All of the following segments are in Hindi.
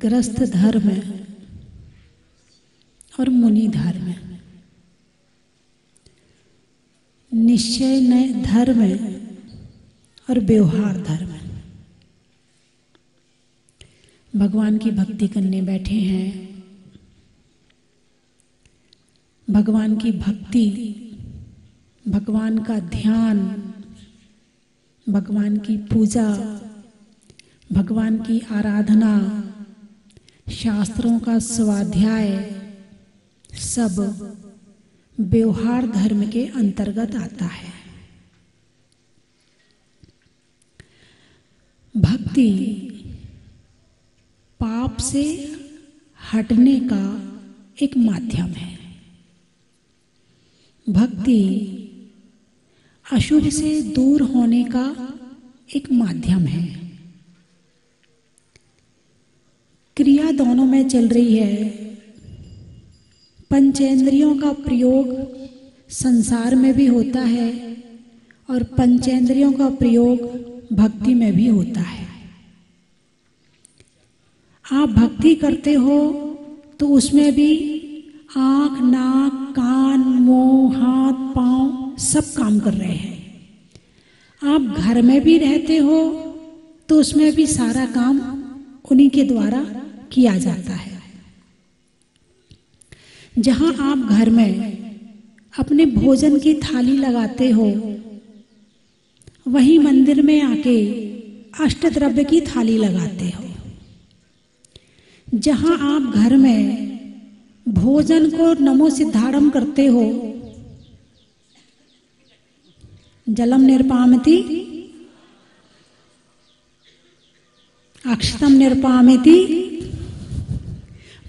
गृहस्थ धर्म और मुनि धर्म, निश्चय धर्म और व्यवहार धर्म। भगवान की भक्ति करने बैठे हैं। भगवान की भक्ति, भगवान का ध्यान, भगवान की पूजा, भगवान की आराधना, शास्त्रों का स्वाध्याय सब व्यवहार धर्म के अंतर्गत आता है। भक्ति पाप से हटने का एक माध्यम है। भक्ति अशुभ से दूर होने का एक माध्यम है। क्रिया दोनों में चल रही है। पंचेंद्रियों का प्रयोग संसार में भी होता है और पंचेंद्रियों का प्रयोग भक्ति में भी होता है। आप भक्ति करते हो तो उसमें भी आँख, नाक, कान, मुंह, हाथ, पांव सब काम कर रहे हैं। आप घर में भी रहते हो तो उसमें भी सारा काम उन्हीं के द्वारा किया जाता है। जहां आप घर में अपने भोजन की थाली लगाते हो, वहीं मंदिर में आके अष्टद्रव्य की थाली लगाते हो। जहां आप घर में भोजन को नमो सिद्धाड़म करते हो, जलम निर्पामति अक्षतम निर्पामति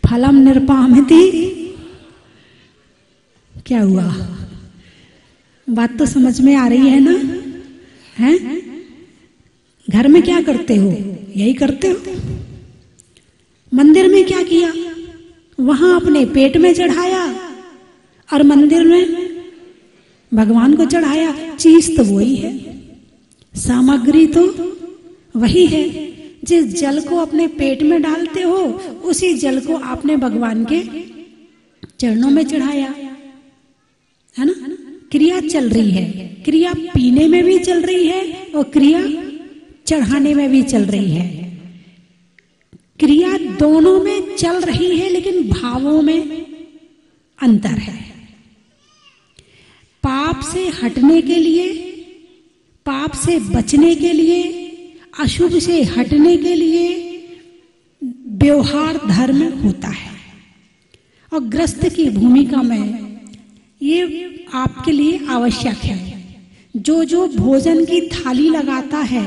फलम निर्पामति। क्या हुआ? बात तो समझ में आ रही है ना? हैं? घर में क्या करते हो? यही करते हो। मंदिर में क्या किया? वहां अपने पेट में चढ़ाया और मंदिर में भगवान को चढ़ाया। चीज तो वही है, सामग्री तो वही है। जिस जल को अपने पेट में डालते हो, उसी जल को आपने भगवान के चरणों में चढ़ाया, है ना? क्रिया चल रही है। क्रिया पीने में भी चल रही है और क्रिया चढ़ाने में भी चल रही है। क्रिया दोनों में चल रही है, लेकिन भावों में अंतर है। पाप से हटने के लिए, पाप से बचने के लिए, अशुभ से हटने के लिए व्यवहार धर्म होता है। और गृहस्थ की भूमिका में ये आपके लिए आवश्यक है। जो जो भोजन की थाली लगाता है,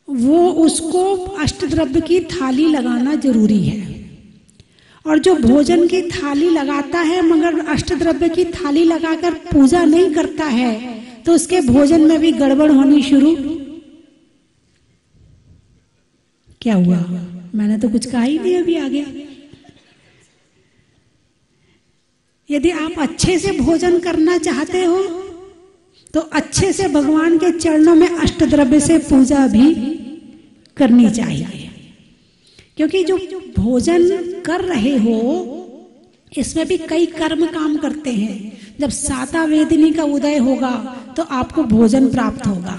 वो उसको अष्टद्रव्य की थाली लगाना जरूरी है। और जो भोजन की थाली लगाता है मगर अष्टद्रव्य की थाली लगाकर पूजा नहीं करता है, तो उसके भोजन में भी गड़बड़ होनी शुरू। क्या हुआ? मैंने तो कुछ कहा ही नहीं, अभी आ गया। यदि आप अच्छे से भोजन करना चाहते हो तो अच्छे से भगवान के चरणों में अष्टद्रव्य से पूजा भी करनी चाहिए। क्योंकि जो भोजन कर रहे हो, इसमें भी कई कर्म काम करते हैं। जब साता वेदिनी का उदय होगा तो आपको भोजन प्राप्त होगा।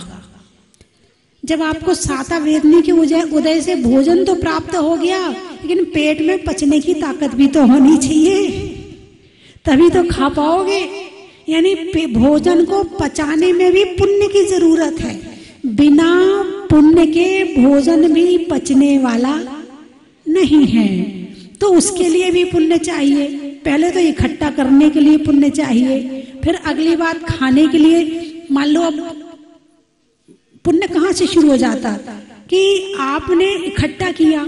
जब आपको साता वेदिनी के उदय से भोजन तो प्राप्त हो गया, लेकिन पेट में पचने की ताकत भी तो होनी चाहिए, तभी तो खा पाओगे। यानी भोजन को पचाने में भी पुण्य की जरूरत है। बिना पुण्य के भोजन भी पचने वाला नहीं है, तो उसके लिए भी पुण्य चाहिए। पहले तो इकट्ठा करने के लिए पुण्य चाहिए, फिर अगली बात खाने के लिए। मान लो अब पुण्य कहाँ से शुरू हो जाता कि आपने इकट्ठा किया,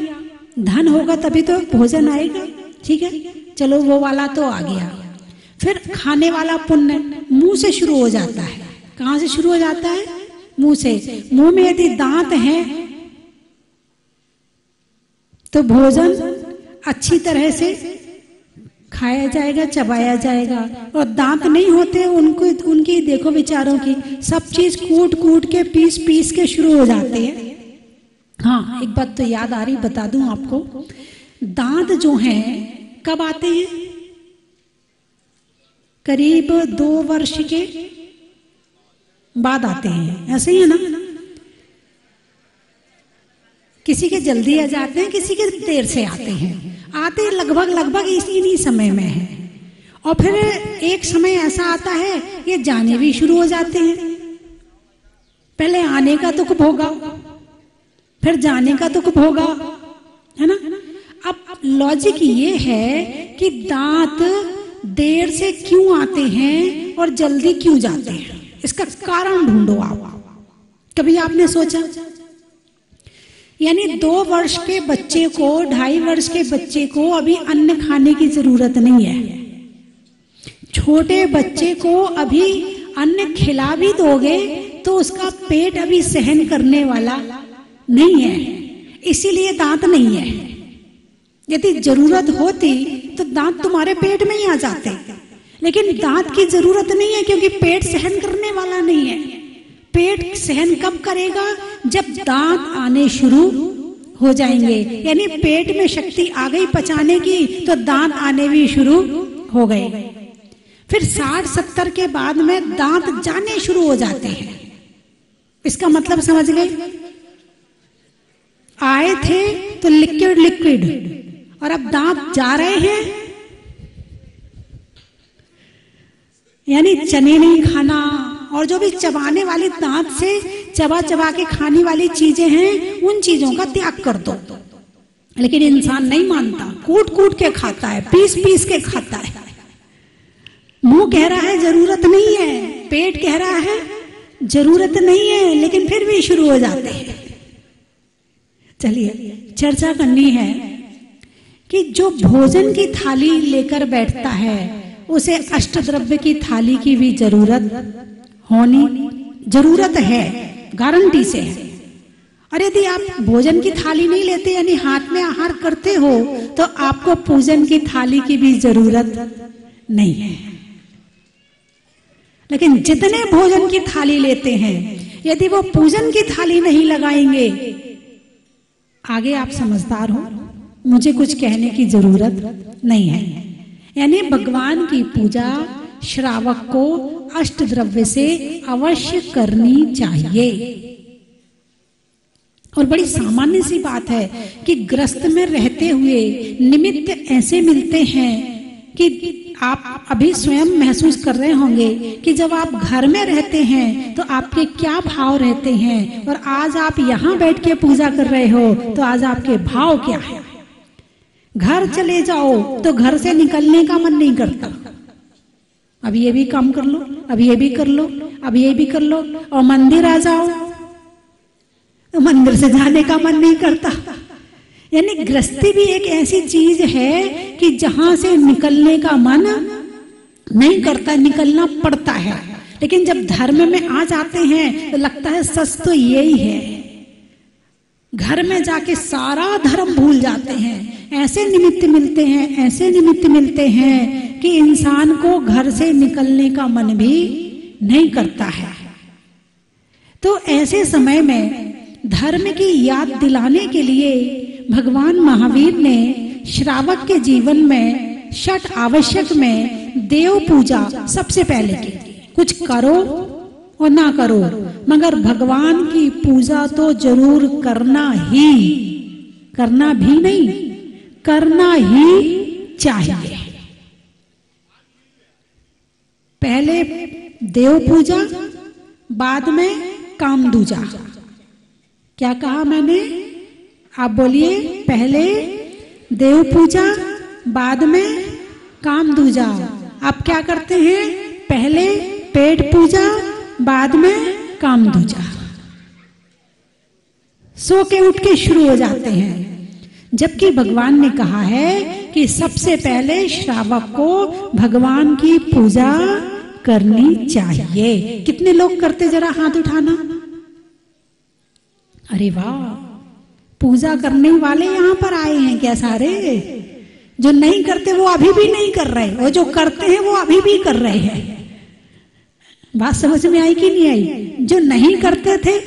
धन होगा तभी तो भोजन आएगा। ठीक है, चलो वो वाला तो आ गया। फिर खाने वाला पुण्य मुंह से शुरू हो जाता है। कहाँ से शुरू हो जाता है? मुंह से। मुंह में यदि दांत है तो भोजन अच्छी तरह से खाया जाएगा, चबाया जाएगा। और दांत नहीं होते उनको, उनकी देखो विचारों की, सब चीज कूट कूट के पीस पीस के शुरू हो जाते हैं। हाँ, एक बात तो याद आ रही, बता दूं आपको, दांत जो हैं कब आते हैं? करीब 2 वर्ष के बाद आते हैं, ऐसे ही है ना? किसी के जल्दी आ जाते हैं, किसी के देर से आते हैं। आते लगभग इसी समय में है। और फिर एक समय ऐसा आता है ये जाने भी शुरू हो जाते हैं। पहले आने का दुख भोगा, फिर जाने का दुख भोगा, है ना? अब लॉजिक ये है कि दांत देर से क्यों आते हैं और जल्दी क्यों जाते हैं, इसका कारण ढूंढो आप। कभी आपने सोचा? यानी 2 वर्ष के बच्चे को, 2.5 वर्ष के बच्चे को अभी अन्न खाने की जरूरत नहीं है। छोटे बच्चे को अभी अन्न खिला भी दोगे तो उसका पेट अभी सहन करने वाला नहीं है, इसीलिए दांत नहीं है। यदि जरूरत होती तो दांत तुम्हारे पेट में ही आ जाते, लेकिन दांत की जरूरत नहीं है क्योंकि पेट सहन करने वाला नहीं है। पेट सहन कब करेगा? जब दांत आने शुरू हो जाएंगे, यानी पेट में शक्ति आ गई पचाने की तो दांत आने भी शुरू हो गए। फिर 60-70 के बाद में दांत जाने शुरू हो जाते हैं। इसका मतलब समझ गए? आए थे तो लिक्विड और अब दांत जा रहे हैं, यानी चने नहीं खाना और जो भी चबाने वाली, दांत से चबा के खाने वाली चीजें हैं उन चीजों का त्याग कर दो। लेकिन इंसान नहीं मानता, कूट के खाता है, पीस के खाता है। मुंह कह रहा है जरूरत नहीं है, पेट कह रहा है जरूरत नहीं है, लेकिन फिर भी शुरू हो जाते हैं। चलिए चर्चा करनी है कि जो भोजन की थाली लेकर बैठता है उसे अष्टद्रव्य की थाली की भी जरूरत है, गारंटी से है। और यदि आप भोजन की थाली नहीं लेते यानी हाथ में आहार करते हो तो आपको पूजन की थाली की भी जरूरत नहीं है। लेकिन जितने भोजन की थाली लेते हैं यदि वो पूजन की थाली नहीं लगाएंगे, आगे आप समझदार हो, मुझे कुछ कहने की जरूरत नहीं है। यानी भगवान की पूजा श्रावक को अष्टद्रव्य से अवश्य करनी चाहिए। और बड़ी सामान्य सी बात है कि ग्रस्त में रहते हुए निमित्त ऐसे मिलते हैं कि आप अभी स्वयं महसूस कर रहे होंगे कि जब आप घर में रहते हैं तो आपके क्या भाव रहते हैं, और आज आप यहाँ बैठ के पूजा कर रहे हो तो आज आपके भाव क्या है। घर चले जाओ तो घर से निकलने का मन नहीं करता, अब ये भी काम कर लो, अब ये भी कर लो, अब ये भी कर लो। और मंदिर आ जाओ तो मंदिर से जाने का मन नहीं करता। यानी गृहस्थी भी एक ऐसी चीज है कि जहां से निकलने का मन नहीं करता, निकलना पड़ता है। लेकिन जब धर्म में आ जाते हैं तो लगता है सच तो यही है। घर में जाके सारा धर्म भूल जाते हैं। ऐसे निमित्त मिलते हैं, ऐसे निमित्त मिलते हैं कि इंसान को घर से निकलने का मन भी नहीं करता है। तो ऐसे समय में धर्म की याद दिलाने के लिए भगवान महावीर ने श्रावक के जीवन में षट आवश्यक में देव पूजा सबसे पहले की। कुछ करो और ना करो, मगर भगवान की पूजा तो जरूर करना भी नहीं, करना ही चाहिए। पहले देव पूजा, बाद में काम दूजा। क्या कहा मैंने? आप बोलिए। पहले देव पूजा, बाद में काम दूजा। आप क्या करते हैं? पहले पेट पूजा, बाद में काम दूजा। सो के उठ के शुरू हो जाते हैं, जबकि भगवान ने कहा है कि सबसे पहले श्रावक को भगवान की पूजा करनी चाहिए। कितने लोग करते, जरा हाथ उठाना। अरे वाह, पूजा करने वाले यहाँ पर आए हैं क्या सारे? जो नहीं करते वो अभी भी नहीं कर रहे, और जो करते हैं वो अभी भी कर रहे हैं। बात समझ में आई कि नहीं आई? जो नहीं करते थे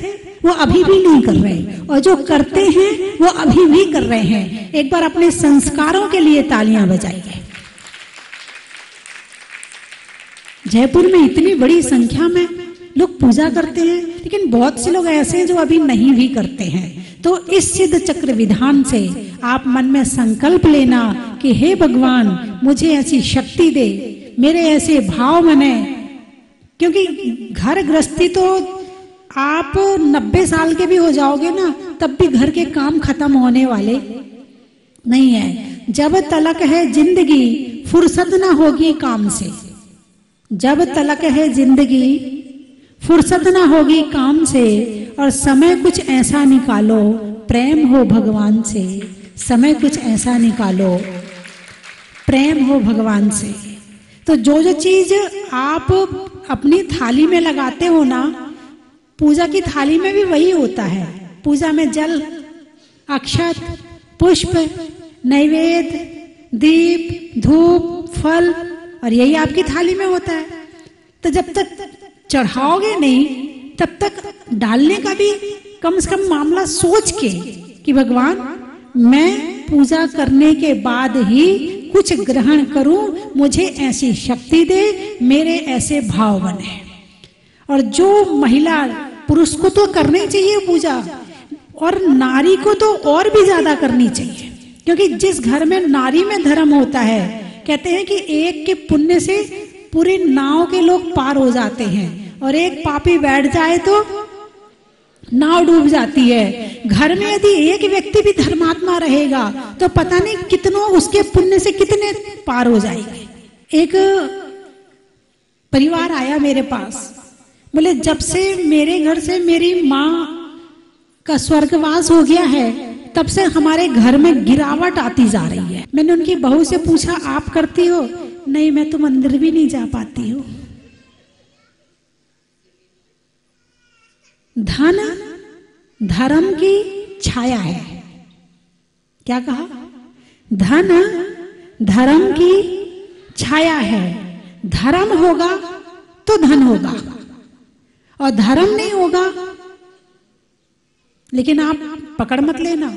वो अभी भी नहीं कर रहे, और जो करते हैं वो अभी भी कर रहे हैं। एक बार अपने संस्कारों के लिए तालियां बजाइए। जयपुर में इतनी बड़ी संख्या में लोग पूजा करते हैं, लेकिन बहुत से लोग ऐसे हैं जो अभी नहीं भी करते हैं। तो इस सिद्ध चक्र विधान से आप मन में संकल्प लेना कि हे भगवान, मुझे ऐसी शक्ति दे, मेरे ऐसे भाव बने। क्योंकि घर गृहस्थी तो आप 90 साल के भी हो जाओगे ना, तब भी घर के काम खत्म होने वाले नहीं है। जब तलक है जिंदगी फुर्सत ना होगी काम से, जब तलक है जिंदगी फुर्सत ना होगी काम से, और समय कुछ ऐसा निकालो प्रेम हो भगवान से, समय कुछ ऐसा निकालो प्रेम हो भगवान से। तो जो जो चीज आप अपनी थाली में लगाते हो ना, पूजा की थाली में भी वही होता है। पूजा में जल, अक्षत, पुष्प, नैवेद्य, दीप, धूप, फल, और यही आपकी थाली में होता है। तो जब तक चढ़ाओगे नहीं, तब तक डालने का भी कम से कम मामला सोच के कि भगवान, मैं पूजा करने के बाद ही कुछ ग्रहण करूं, मुझे ऐसी शक्ति दे, मेरे ऐसे भाव बने। और जो महिला, पुरुष को तो करनी चाहिए पूजा, और नारी को तो और भी ज्यादा करनी चाहिए। क्योंकि जिस घर में नारी में धर्म होता है, कहते हैं कि एक के पुण्य से पूरे नाव के लोग पार हो जाते हैं, और एक पापी बैठ जाए तो नाव डूब जाती है। घर में यदि एक व्यक्ति भी धर्मात्मा रहेगा तो पता नहीं कितनों उसके पुण्य से कितने पार हो जाएंगे। एक परिवार आया मेरे पास, बोले जब से मेरे घर से मेरी माँ का स्वर्गवास हो गया है, तब से हमारे घर में गिरावट आती जा रही है। मैंने उनकी बहू से पूछा, आप करती हो? नहीं, मैं तो मंदिर भी नहीं जा पाती हूँ। धन धर्म की छाया है। क्या कहा? धन धर्म की छाया है। धर्म होगा तो धन होगा, और धर्म नहीं होगा। लेकिन आप पकड़ मत लेना,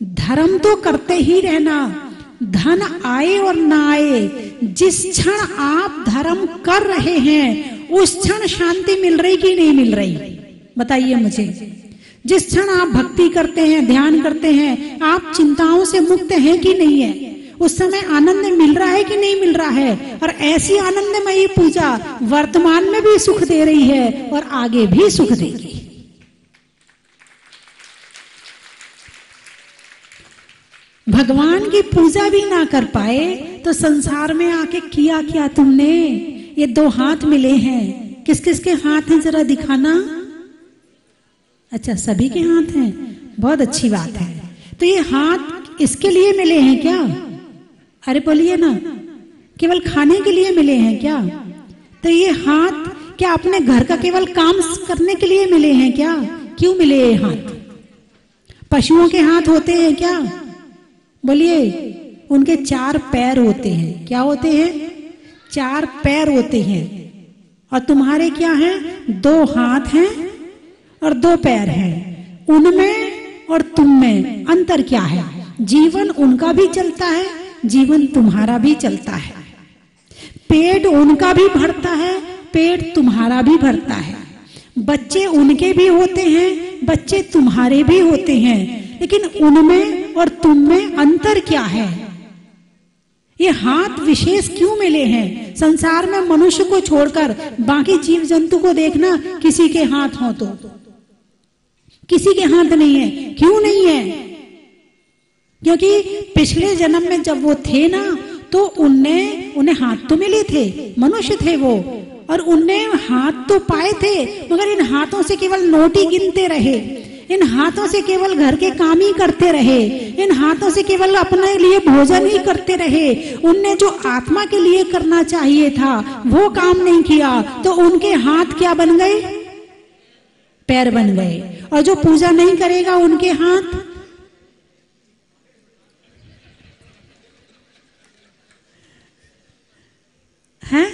धर्म तो करते ही रहना। धन आए और ना आए, जिस क्षण आप धर्म कर रहे हैं उस क्षण शांति मिल रही कि नहीं मिल रही? बताइए मुझे। जिस क्षण आप भक्ति करते हैं, ध्यान करते हैं, आप चिंताओं से मुक्त हैं कि नहीं है? उस समय आनंद मिल रहा है कि नहीं मिल रहा है? और ऐसी आनंदमयी पूजा वर्तमान में भी सुख दे रही है और आगे भी सुख देगी। भगवान की पूजा भी ना कर पाए तो संसार में आके किया क्या तुमने? ये दो हाथ मिले हैं, किस किस के हाथ हैं जरा दिखाना। अच्छा, सभी के हाथ हैं, बहुत अच्छी बात है। तो ये हाथ इसके लिए मिले हैं क्या? अरे बोलिए ना, केवल खाने के लिए मिले हैं क्या? तो ये हाथ क्या अपने घर का केवल काम करने के लिए मिले हैं क्या? क्यों मिले ये हाथ? पशुओं के हाथ होते हैं क्या? बोलिए, उनके 4 पैर होते हैं। क्या होते हैं? 4 पैर होते हैं। और तुम्हारे क्या हैं? 2 हाथ हैं और 2 पैर हैं। उनमें और तुम में अंतर क्या है? जीवन उनका भी चलता है, जीवन तुम्हारा भी चलता है। पेट उनका भी भरता है, पेट तुम्हारा भी भरता है। बच्चे उनके भी होते हैं, बच्चे तुम्हारे भी होते हैं। लेकिन उनमें और तुम में अंतर क्या है? ये हाथ विशेष क्यों मिले हैं? संसार में मनुष्य को छोड़कर बाकी जीव जंतु को देखना, किसी के हाथ हो तो किसी के हाथ नहीं है। क्यों नहीं है? क्योंकि पिछले जन्म में जब वो थे ना, तो उन्हें हाथ तो मिले थे, मनुष्य थे वो, और उनने हाथ तो पाए थे, मगर इन हाथों से केवल नोटी गिनते रहे, इन हाथों से केवल घर के काम ही करते रहे, इन हाथों से केवल अपने लिए भोजन ही करते रहे। उनने जो आत्मा के लिए करना चाहिए था वो काम नहीं किया, तो उनके हाथ क्या बन गए? पैर बन गए। और जो पूजा नहीं करेगा उनके हाथ हैं।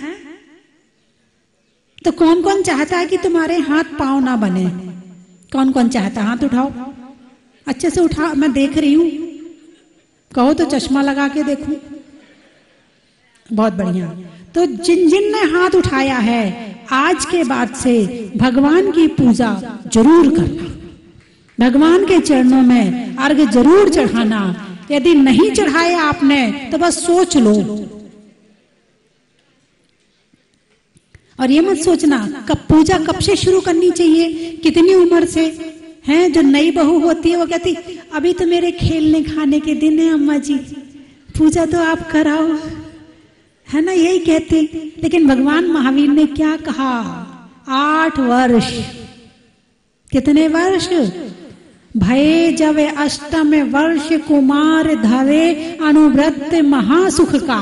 तो कौन कौन चाहता है कि तुम्हारे हाथ पांव ना बने? कौन कौन चाहता, हाथ उठाओ, अच्छे से उठाओ, मैं देख रही हूं, कहो तो चश्मा लगा के देखूं। बहुत बढ़िया। तो जिन जिन ने हाथ उठाया है, आज के बाद से भगवान की पूजा जरूर करना, भगवान के चरणों में अर्घ जरूर चढ़ाना। यदि नहीं चढ़ाया आपने तो बस सोच लो, और ये मत सोचना कब पूजा कब से शुरू करनी चाहिए, कितनी उम्र से है। जो नई बहू होती है वो कहती अभी तो मेरे खेलने खाने के दिन है अम्मा जी, पूजा तो आप कराओ, है ना, यही कहते। लेकिन भगवान महावीर ने क्या कहा, 8 वर्ष, कितने वर्ष, भय जब अष्टम वर्ष कुमार धरे अनुव्रत महासुख का।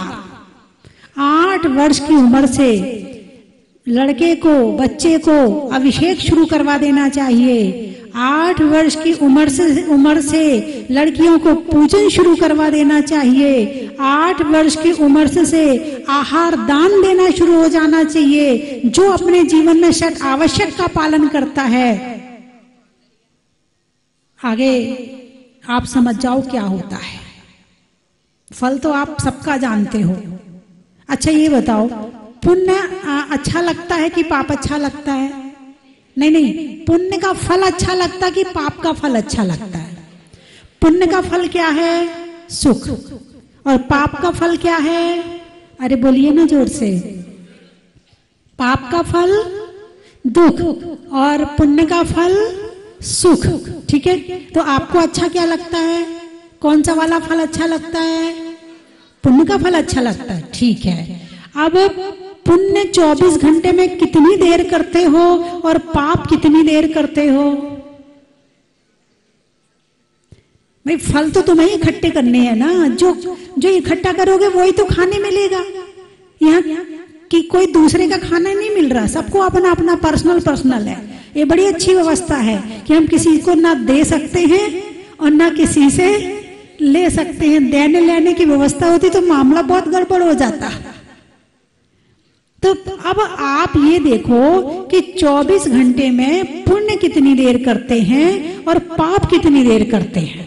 8 वर्ष की उम्र से लड़के को, बच्चे को अभिषेक शुरू करवा देना चाहिए। 8 वर्ष की उम्र से लड़कियों को पूजन शुरू करवा देना चाहिए। 8 वर्ष की उम्र से आहार दान देना शुरू हो जाना चाहिए। जो अपने जीवन में षट आवश्यक का पालन करता है, आगे आप समझ जाओ क्या होता है। फल तो आप सबका जानते हो। अच्छा ये बताओ, पुण्य अच्छा लगता है कि पाप अच्छा लगता है? नहीं नहीं, पुण्य का फल अच्छा लगता है कि पाप का फल अच्छा लगता है? पुण्य का फल क्या है? सुख। और पाप का फल क्या है? अरे बोलिए ना जोर से। पाप का फल दुख और पुण्य का फल सुख। ठीक है, तो आपको अच्छा क्या लगता है? कौन सा वाला फल अच्छा लगता है? पुण्य का फल अच्छा लगता है। ठीक है, अब पुण्य 24 घंटे में कितनी देर करते हो और पाप कितनी देर करते हो? भाई फल तो तुम्हें इकट्ठे करने हैं ना, जो इकट्ठा करोगे वही तो खाने मिलेगा। यहाँ कि कोई दूसरे का खाना नहीं मिल रहा, सबको अपना अपना पर्सनल है। ये बड़ी अच्छी व्यवस्था है कि हम किसी को ना दे सकते हैं और ना किसी से ले सकते हैं। देने लेने की व्यवस्था होती तो मामला बहुत गड़बड़ हो जाता। तो अब आप ये देखो कि 24 घंटे में पुण्य कितनी देर करते हैं और पाप कितनी देर करते हैं।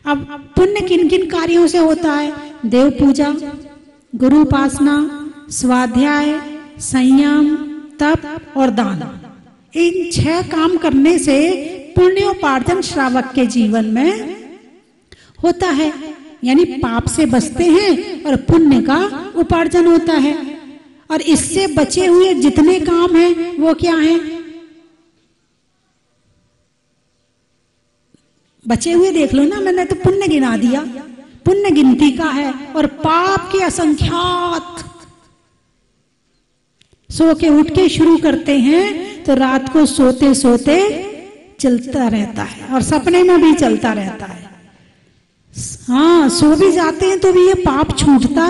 अब पुण्य किन किन कार्यों से होता है? देव पूजा, गुरु उपासना, स्वाध्याय, संयम, तप और दान। इन 6 काम करने से पुण्योपार्जन श्रावक के जीवन में होता है, यानी पाप से बचते हैं और पुण्य का उपार्जन होता है। और इससे बचे हुए जितने काम हैं वो क्या हैं? बचे हुए देख लो ना, मैंने तो पुण्य गिना दिया, पुण्य गिनती का है। और पाप के असंख्यात। सो के उठ के शुरू करते हैं तो रात को सोते सोते चलता रहता है और सपने में भी चलता रहता है। हाँ, सो भी जाते हैं तो भी ये पाप छूटता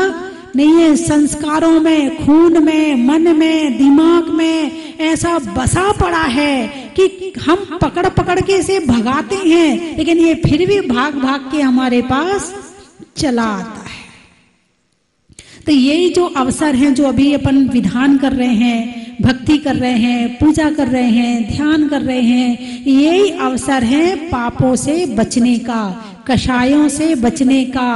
नहीं है। संस्कारों में, खून में, मन में, दिमाग में ऐसा बसा पड़ा है कि हम पकड़ पकड़ के इसे भगाते हैं, लेकिन ये फिर भी भाग भाग के हमारे पास चला आता है। तो यही जो अवसर हैं, जो अभी अपन विधान कर रहे हैं, भक्ति कर रहे हैं, पूजा कर रहे हैं, ध्यान कर रहे हैं, यही अवसर है पापों से बचने का, कषायों से बचने का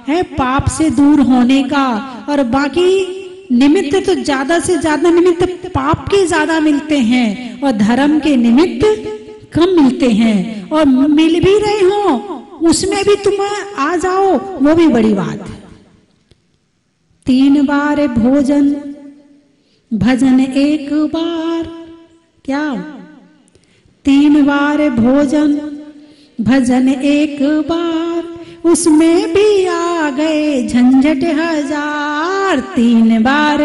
है, पाप से दूर होने का। और बाकी निमित्त तो ज्यादा से ज्यादा निमित्त पाप के ज्यादा मिलते हैं और धर्म के निमित्त कम मिलते हैं। और मिल भी रहे हो उसमें भी तुम आ जाओ, वो भी बड़ी बात है। 3 बार भोजन भजन 1 बार, क्या 3 बार भोजन भजन 1 बार, उसमें भी आ गए झंझट 1000। 3 बार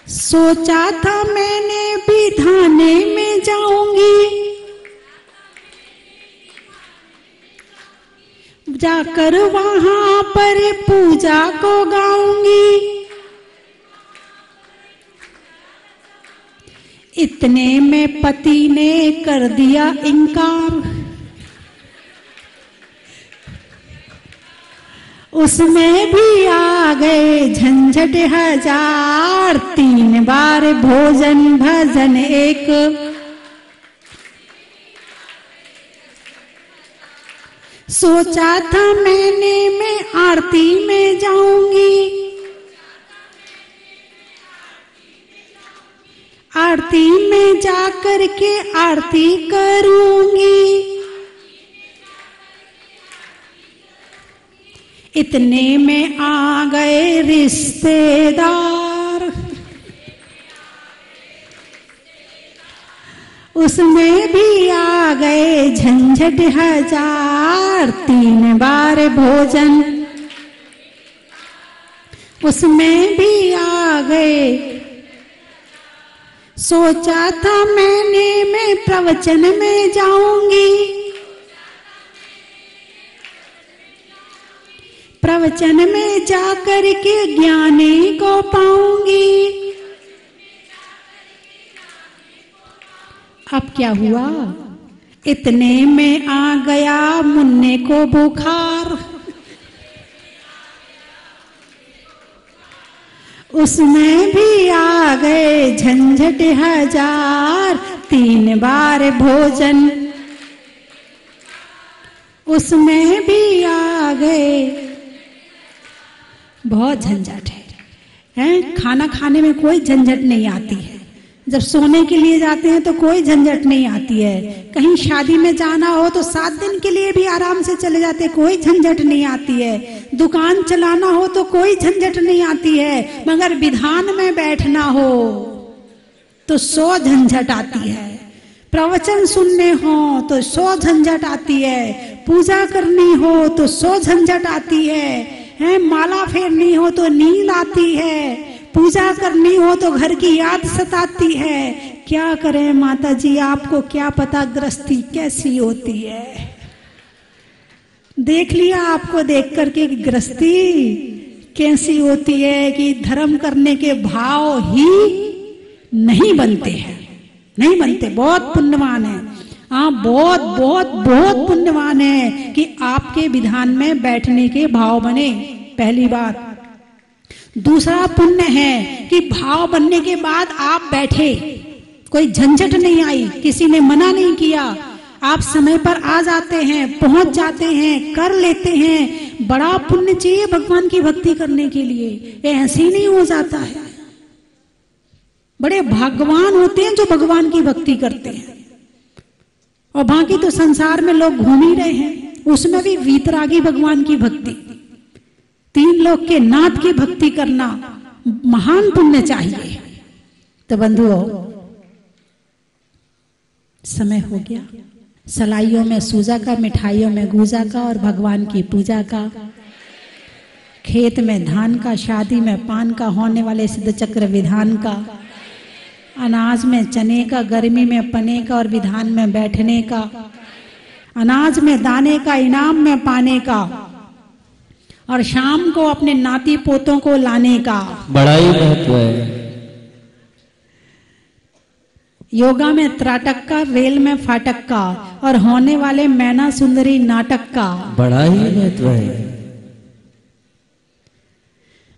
सोचा था मैंने विधाने में जाऊंगी, जाकर वहां पर पूजा को गाऊंगी। इतने में पति ने कर दिया इनकार, उसमें भी आ गए झंझट हजार, 3 बार भोजन भजन एक। सोचा था मैंने मैं आरती में जाऊंगी, आरती में जाकर के आरती करूंगी। इतने में आ गए रिश्तेदार, उसमें भी आ गए झंझट हजार, 3 बार भोजन उसमें भी आ गए। सोचा था मैंने मैं प्रवचन में जाऊंगी, प्रवचन में जाकर के ज्ञानी को पाऊंगी। अब क्या हुआ, इतने में आ गया मुन्ने को बुखार, उसमें भी आ गए झंझट हजार, 3 बार भोजन उसमें भी आ गए। बहुत झंझट है, खाना खाने में कोई झंझट नहीं आती है, जब सोने के लिए जाते हैं तो कोई झंझट नहीं आती है, कहीं शादी में जाना हो तो 7 दिन के लिए भी आराम से चले जाते, कोई झंझट नहीं आती है, दुकान चलाना हो तो कोई झंझट नहीं आती है, मगर विधान में बैठना हो तो 100 झंझट आती है, प्रवचन सुनने हो तो 100 झंझट आती है, पूजा करनी हो तो 100 झंझट आती है, माला फेरनी हो तो नींद आती है, पूजा करनी हो तो घर की याद सताती है। क्या करें माता जी, आपको क्या पता गृहस्थी कैसी होती है। देख लिया आपको देख करके कि गृहस्थी कैसी होती है, कि धर्म करने के भाव ही नहीं बनते हैं, नहीं बनते। बहुत पुण्यवान है, हाँ बहुत बहुत बहुत पुण्यवान है कि आपके विधान में बैठने के भाव बने, पहली बात। दूसरा पुण्य है कि भाव बनने के बाद आप बैठे, कोई झंझट नहीं आई, किसी ने मना नहीं किया, आप समय पर आ जाते हैं, पहुंच जाते हैं, कर लेते हैं। बड़ा पुण्य चाहिए भगवान की भक्ति करने के लिए, ये ऐसे ही नहीं हो जाता है। बड़े भाग्यवान होते हैं जो भगवान की भक्ति करते हैं। और बाकी तो संसार में लोग घूम ही रहे हैं, उसमें भी वीतरागी भगवान की भक्ति, 3 लोक के नाथ की भक्ति करना महान पुण्य चाहिए। तो बंधुओं, समय हो गया, सलाइयों में सूजा का, मिठाइयों में गूजा का और भगवान की पूजा का, खेत में धान का, शादी में पान का, होने वाले सिद्ध चक्र विधान का, अनाज में चने का, गर्मी में पने का और विधान में बैठने का, अनाज में दाने का, इनाम में पाने का, और शाम को अपने नाती पोतों को लाने का। बड़ा ही महत्व है। योगा में त्राटक का, रेल में फाटक का और होने वाले मैना सुंदरी नाटक का। बड़ा ही महत्व है।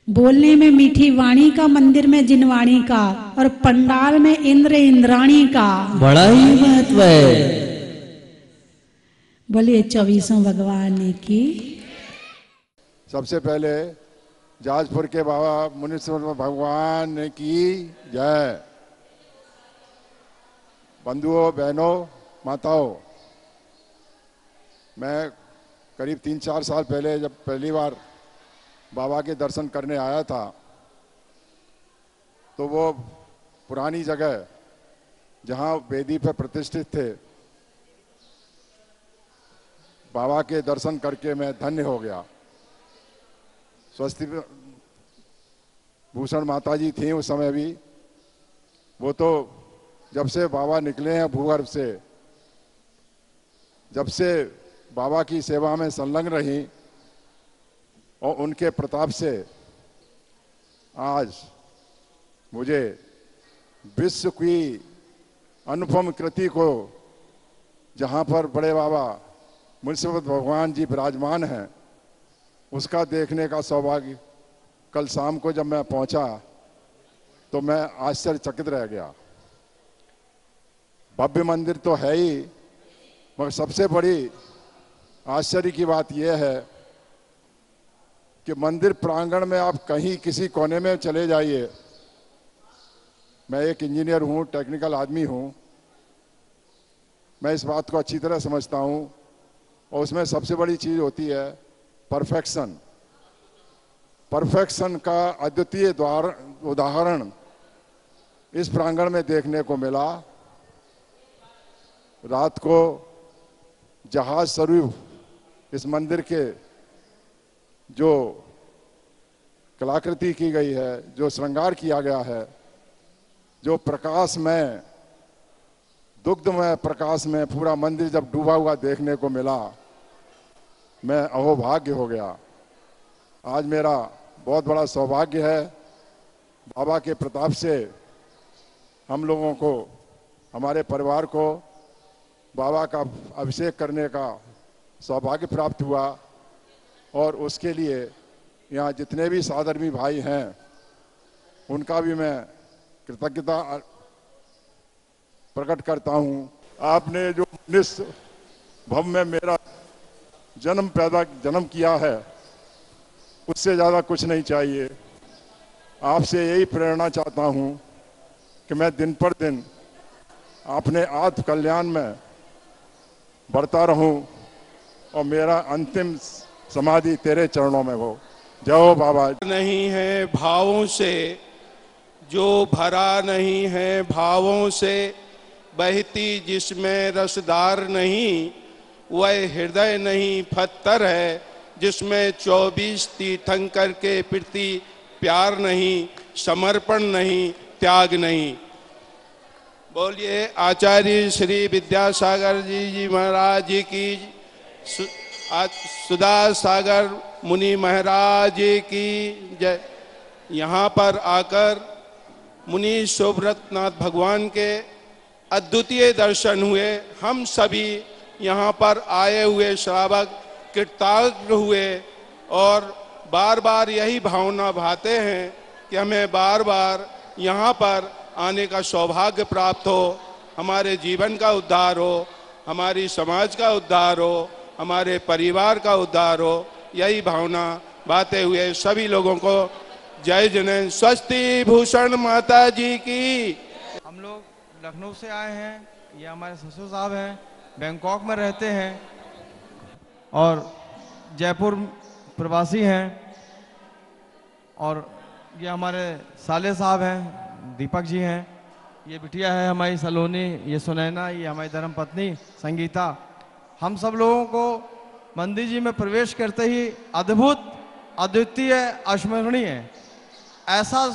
बोलने में मीठी वाणी का, मंदिर में जिनवाणी का और पंडाल में इंद्र इंद्राणी का। बड़ा ही महत्व है। बोलिए 24 भगवान की। सबसे पहले जाजपुर के बाबा मुनीश्वर भगवान की जय। बंधुओं, बहनों, माताओं, मैं करीब 3-4 साल पहले जब पहली बार बाबा के दर्शन करने आया था, तो वो पुरानी जगह जहाँ वेदी पर प्रतिष्ठित थे, बाबा के दर्शन करके मैं धन्य हो गया। स्वस्ति भूषण माता जी थी उस समय भी, वो तो जब से बाबा निकले हैं भूगर्भ से, जब से बाबा की सेवा में संलग्न रही और उनके प्रताप से आज मुझे विश्व की अनुपम कृति को, जहाँ पर बड़े बाबा मुनीश्वर भगवान जी विराजमान हैं, उसका देखने का सौभाग्य कल शाम को जब मैं पहुंचा तो मैं आश्चर्यचकित रह गया। भव्य मंदिर तो है ही, मगर सबसे बड़ी आश्चर्य की बात यह है कि मंदिर प्रांगण में आप कहीं किसी कोने में चले जाइए। मैं एक इंजीनियर हूं, टेक्निकल आदमी हूं, मैं इस बात को अच्छी तरह समझता हूं, और उसमें सबसे बड़ी चीज होती है परफेक्शन। परफेक्शन का अद्वितीय उदाहरण इस प्रांगण में देखने को मिला। रात को जहाज स्वरूप इस मंदिर के जो कलाकृति की गई है, जो श्रृंगार किया गया है, जो प्रकाश में, दुग्धमय प्रकाश में पूरा मंदिर जब डूबा हुआ देखने को मिला, मैं अहोभाग्य हो गया। आज मेरा बहुत बड़ा सौभाग्य है, बाबा के प्रताप से हम लोगों को, हमारे परिवार को बाबा का अभिषेक करने का सौभाग्य प्राप्त हुआ। और उसके लिए यहाँ जितने भी साधर्मी भाई हैं उनका भी मैं कृतज्ञता प्रकट करता हूँ। आपने जो निस भव में मेरा जन्म किया है, उससे ज़्यादा कुछ नहीं चाहिए। आपसे यही प्रेरणा चाहता हूँ कि मैं दिन पर दिन अपने आत्म कल्याण में बढ़ता रहूं और मेरा अंतिम समाधि तेरे चरणों में हो। जय हो बाबा। नहीं है भावों से, जो भरा नहीं है भावों से, बहती जिसमें रसदार नहीं, वह हृदय नहीं पत्थर है, जिसमें 24 तीर्थंकर के प्रति प्यार नहीं, समर्पण नहीं, त्याग नहीं। बोलिए आचार्य श्री विद्यासागर जी महाराज जी की, सुधा सागर मुनि महाराज जी की जय। यहाँ पर आकर मुनि सुब्रतनाथ भगवान के अद्वितीय दर्शन हुए। हम सभी यहाँ पर आए हुए श्रावक कृतज्ञ हुए और बार बार यही भावना भाते हैं कि हमें बार बार यहाँ पर आने का सौभाग्य प्राप्त हो, हमारे जीवन का उद्धार हो, हमारी समाज का उद्धार हो, हमारे परिवार का उद्धार हो। यही भावना बातें हुए सभी लोगों को जय जन। स्वस्ति भूषण माता जी की। हम लोग लखनऊ से आए हैं, ये हमारे ससुर साहब हैं, बैंकॉक में रहते हैं और जयपुर प्रवासी हैं, और ये हमारे साले साहब हैं, दीपक जी हैं, ये बिटिया है हमारी सलोनी, ये सुनैना, ये हमारी धर्म पत्नी संगीता। हम सब लोगों को मंदिर जी में प्रवेश करते ही अद्भुत, अद्वितीय, अस्मरणीय, ऐसा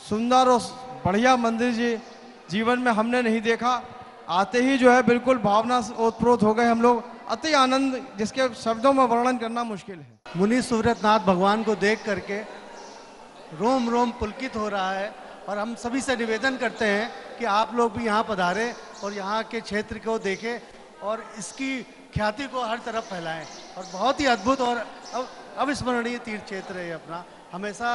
सुंदर और बढ़िया मंदिर जी जीवन में हमने नहीं देखा। आते ही जो है बिल्कुल भावना ओतप्रोत हो गए हम लोग, अति आनंद जिसके शब्दों में वर्णन करना मुश्किल है। मुनि सुब्रतनाथ भगवान को देख करके रोम रोम पुलकित हो रहा है, और हम सभी से निवेदन करते हैं कि आप लोग भी यहाँ पधारें और यहाँ के क्षेत्र को देखें और इसकी ख्याति को हर तरफ फैलाएं। और बहुत ही अद्भुत और अविस्मरणीय तीर्थ क्षेत्र है ये अपना, हमेशा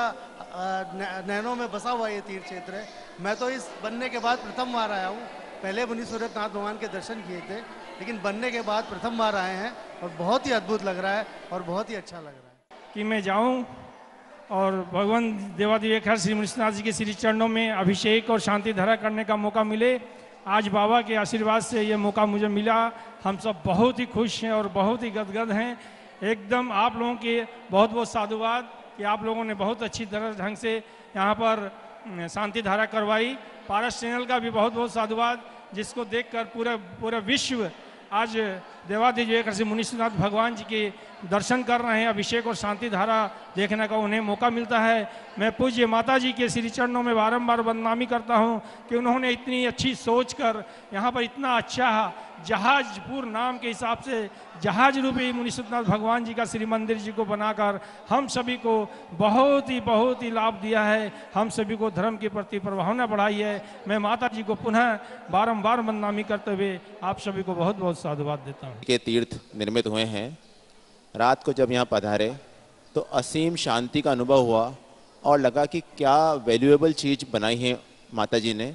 नैनों में बसा हुआ ये तीर्थ क्षेत्र है। मैं तो इस बनने के बाद प्रथम बार आया हूँ, पहले मुनि सुब्रतनाथ भगवान के दर्शन किए थे, लेकिन बनने के बाद प्रथम बार आए हैं और बहुत ही अद्भुत लग रहा है और बहुत ही अच्छा लग रहा है कि मैं जाऊं और भगवान देवादिदेव श्री मुनिनाथ जी के श्री चरणों में अभिषेक और शांति धारा करने का मौका मिले। आज बाबा के आशीर्वाद से ये मौका मुझे मिला। हम सब बहुत ही खुश हैं और बहुत ही गदगद हैं। एकदम आप लोगों के बहुत बहुत साधुवाद कि आप लोगों ने बहुत अच्छी तरह ढंग से यहाँ पर शांति धारा करवाई। पारस चैनल का भी बहुत बहुत साधुवाद, जिसको देखकर पूरा विश्व आज देवादिदेव श्री मुनिनाथ भगवान जी के दर्शन कर रहे हैं, अभिषेक और शांति धारा देखने का उन्हें मौका मिलता है। मैं पूज्य माता जी के श्री चरणों में बारंबार बदनामी करता हूं कि उन्होंने इतनी अच्छी सोच कर यहाँ पर इतना अच्छा जहाजपुर नाम के हिसाब से जहाज रूपी मुनिनाथ भगवान जी का श्री मंदिर जी को बनाकर हम सभी को बहुत ही लाभ दिया है। हम सभी को धर्म के प्रति प्रभावना बढ़ाई है। मैं माता जी को पुनः बारंबार बदनामी करते हुए आप सभी को बहुत बहुत साधुवाद देता हूँ। के तीर्थ निर्मित हुए हैं। रात को जब यहाँ पधारे तो असीम शांति का अनुभव हुआ और लगा कि क्या वैल्यूएबल चीज़ बनाई है माता जी ने।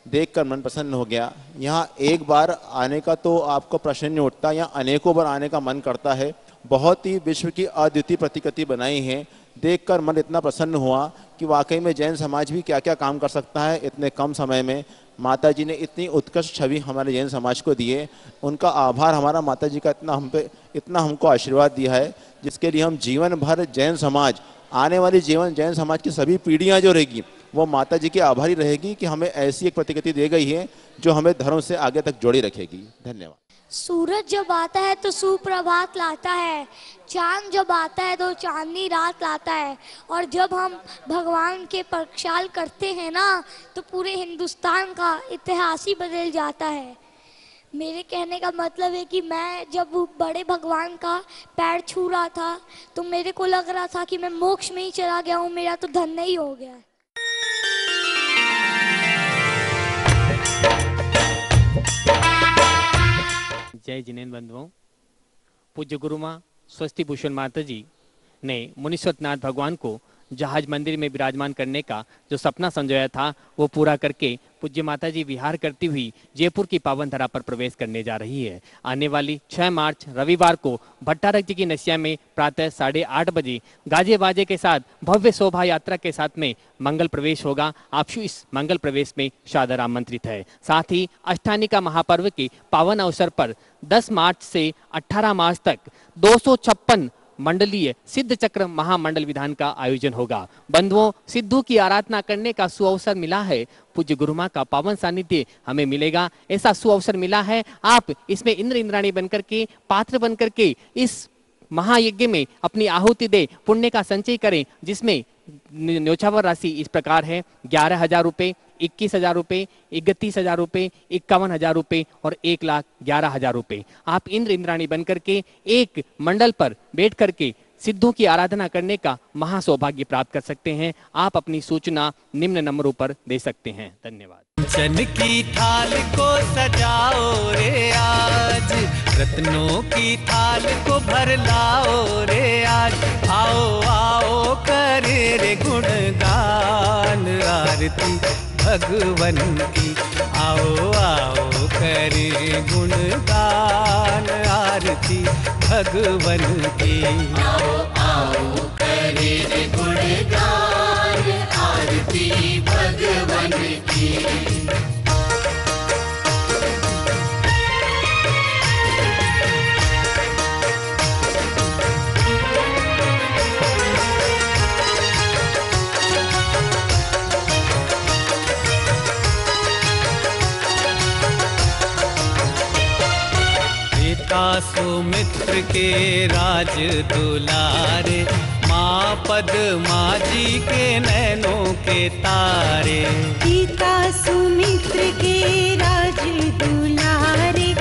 देखकर मन प्रसन्न हो गया। यहाँ एक बार आने का तो आपको प्रश्न नहीं उठता, यहाँ अनेकों बार आने का मन करता है। बहुत ही विश्व की अद्वितीय प्रतिकृति बनाई है। देखकर मन इतना प्रसन्न हुआ कि वाकई में जैन समाज भी क्या क्या काम कर सकता है इतने कम समय में। माता जी ने इतनी उत्कृष्ट छवि हमारे जैन समाज को दी है। उनका आभार हमारा माता जी का इतना हमको आशीर्वाद दिया है, जिसके लिए हम जीवन भर जैन समाज, आने वाली जीवन जैन समाज की सभी पीढ़ियाँ जो रहेगी वो माता जी की आभारी रहेगी कि हमें ऐसी एक प्रतिकृति दी गई है जो हमें धर्म से आगे तक जोड़ी रखेगी। धन्यवाद। सूरज जब आता है तो सुप्रभात लाता है, चांद जब आता है तो चांदनी रात लाता है, और जब हम भगवान के प्रक्षाल करते हैं ना तो पूरे हिंदुस्तान का इतिहास ही बदल जाता है। मेरे कहने का मतलब है कि मैं जब बड़े भगवान का पैर छू रहा था तो मेरे को लग रहा था कि मैं मोक्ष में ही चला गया हूँ, मेरा तो धन्य ही हो गया। जय जिनेन्द्र बंधुओं, पूज्य गुरु माँ स्वस्ति भूषण माता जी ने मुनीश्वरनाथ भगवान को जहाज मंदिर में विराजमान करने का जो सपना संजोया था वो पूरा करके पूज्य माता जी विहार करती हुई जयपुर की पावन धरा पर प्रवेश करने जा रही है। आने वाली 6 मार्च रविवार को भट्टारक जी की नसिया में प्रातः 8:30 बजे गाजे बाजे के साथ भव्य शोभा यात्रा के साथ में मंगल प्रवेश होगा। आप इस मंगल प्रवेश में सादर आमंत्रित है। साथ ही अष्टानिका महापर्व के पावन अवसर पर 10 मार्च से 18 मार्च तक 256 मंडलीय सिद्ध चक्र महामंडल विधान का आयोजन होगा। बंधुओं, सिद्धों की आराधना करने का सुअवसर मिला है। पूज्य गुरुमा का पावन सानिध्य हमें मिलेगा, ऐसा सुअवसर मिला है। आप इसमें इंद्र इंद्राणी बनकर के, पात्र बनकर के इस महायज्ञ में अपनी आहुति दे, पुण्य का संचय करें, जिसमें न्योछावर राशि इस प्रकार है: 11,000 रुपये, 21,000 रुपये, 31,000 रुपये, 51,000 रुपये और 1,11,000 रुपये। आप इंद्र इंद्राणी बनकर के एक मंडल पर बैठ करके सिद्धों की आराधना करने का महासौभाग्य प्राप्त कर सकते हैं। आप अपनी सूचना निम्न नंबरों पर दे सकते हैं। धन्यवाद। चन की थाल को सजाओ रे आज, रत्नों की थाल को भर लाओ रे आज। आओ आओ करे रे गुणगान आरती भगवन की। आओ आओ करे गुणगान आरती भगवन की। आओ आओ करे रे गुणगान आरती भगवन की। सुमित्र के राज दुलारे, माँ पद्मा जी के नैनों के तारे। पिता सुमित्र के राज दुलारे,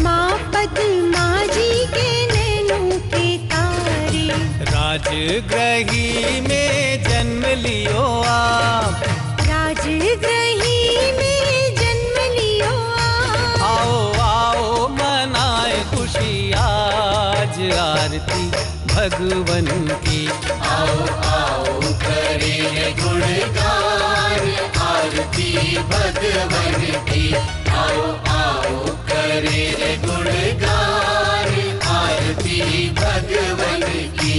माँ पद्मा जी के नैनों के तारे। राजगृही में जन्म लियो आप, राजगृही में जन्म लियो आप। आओ आओ मनाए खुशी आज आरती भगवन की। आओ आओ करे गुणगान आरती भगवन की। आओ आओ करे गुणगान आरती भगवन की।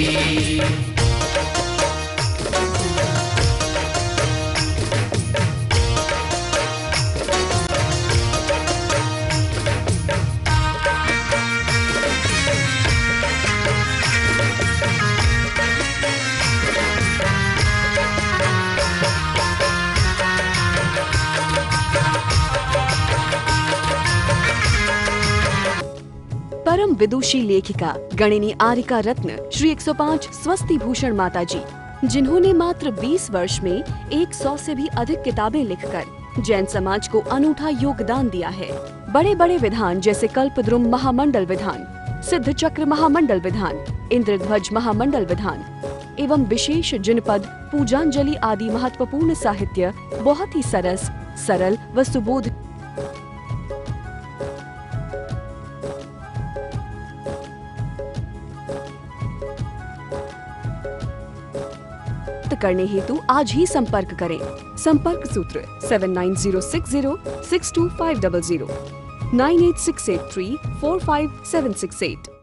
परम विदुषी लेखिका गणिनी आरिका रत्न श्री 105 स्वस्ति भूषण माता जी, जिन्होंने मात्र 20 वर्ष में 100 से भी अधिक किताबें लिखकर जैन समाज को अनूठा योगदान दिया है। बड़े बड़े विधान जैसे कल्पद्रुम महामंडल विधान, सिद्ध चक्र महामंडल विधान, इंद्रध्वज महामंडल विधान एवं विशेष जिनपद, पूजांजलि आदि महत्वपूर्ण साहित्य बहुत ही सरस, सरल व सुबोध करने हेतु आज ही संपर्क करें। संपर्क सूत्र 7906062500 98683456768।